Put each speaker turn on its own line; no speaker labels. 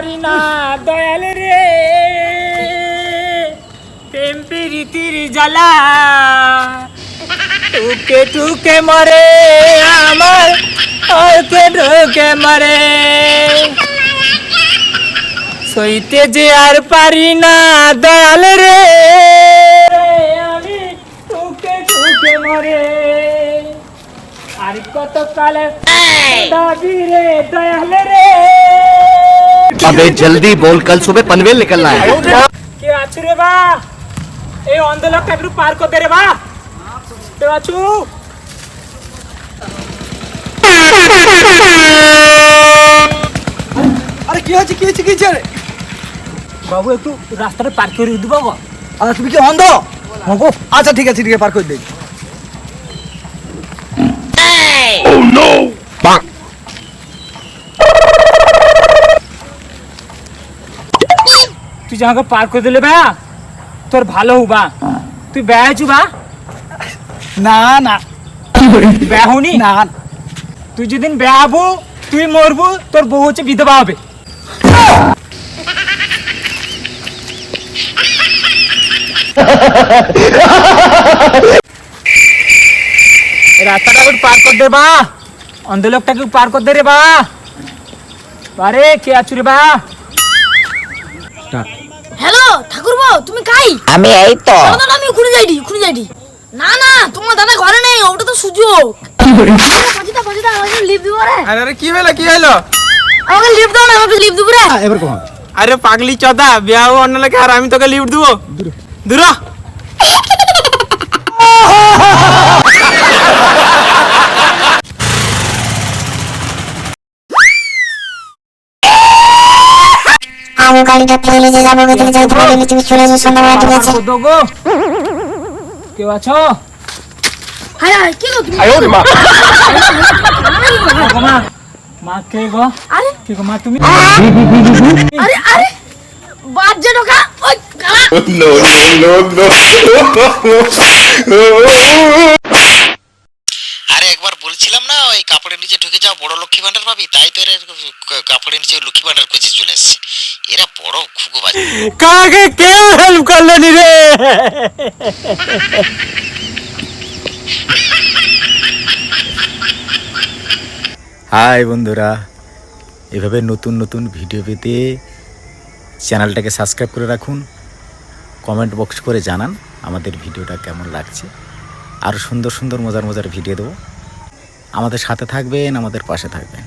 পারি না দয়াল রে, প্রেম প্রীতির জ্বালা টুকে টুকে মরে আমার, টুকে টুকে মরে, সইতে যে আর পারি না দয়াল রে, আমি টুকে টুকে মরে, আর কত কালে দাবি রে দয়াল রে।
अबे जल्दी बोल, कल सुबह पनवेल निकलना है।
কে আছো রে বা? এই অন্ধ লোকটা একটু পার করে দে রে বা। কে আছো?
আরে কি হচ্ছে, কি হচ্ছে, কি হচ্ছে রে?
বাবু একটু রাস্তাটা পার করে দিবা গো।
আরে তুমি কি অন্ধ? আচ্ছা ঠিক আছে, ঠিক আছে, পার করে দেই।
Oh no! Bang!
তুই যাকে পার করে দিলে ভাইয়া তোর ভালো হবা। তুই বেয়াছু বা?
না না
বেহুনি
না,
তুই যেদিন বেয়াবু তুই মরবু, তোর বউ হচ্ছে বিধবা হবে। রাস্তাটা একটু পার করে দে বা, অন্ধ লোকটাকে পার করে দে রে বা। আরে কে আছো রে বা?
হ্যালো ঠাকুরপো, তুমি কাই?
আমি এই তো।
দাদা আমি খুঁজে যাইডি। না না, তোমার দাদা ঘরে নেই, ওটা তো সুযোগ। পাঁচিটা আমাকে লিভ দিব রে।
আরে কি হলো, কি হলো?
আমাকে লিভ দাও না, আমাকে লিভ দিব রে।
এবার কোন
আরে পাগলি চদা, বিয়া হবো অন্য লাগে আর আমি তোকে লিফট দিব? দূর হ।
আমি গাড়িটা ফেলে যে যাবো, তুমি যাই বলে তুমি চলে যাও, সন্ধ্যাবেলা ঠিক আছে?
দোগো কেউ আছো?
হায় হায়, কি গো তুমি?
মা মা কে গো?
আরে
কে গো মা তুমি?
আরে আরে বাজে ঢোকা ওই কালা।
No, no, no, no.
আরে একবার বলছিলাম না ওই কাপড়ের নিচে ঢুকে যাও, বড় লক্ষ্মী ভান্ডার পাবি, তাই তো এরা কাপড়ের নিচে লক্ষ্মী ভান্ডার খুঁজে চলে এসছে। এরা বড় খুগো বাজে।
কাকে কে হেল্প করলেনি রে?
হাই বন্ধুরা, এভাবে নতুন নতুন ভিডিও পেতে চ্যানেলটাকে সাবস্ক্রাইব করে রাখুন। কমেন্ট বক্স করে জানান আমাদের ভিডিওটা কেমন লাগছে। আরও সুন্দর সুন্দর মজার মজার ভিডিও দেবো। আমাদের সাথে থাকবেন, আমাদের পাশে থাকবেন।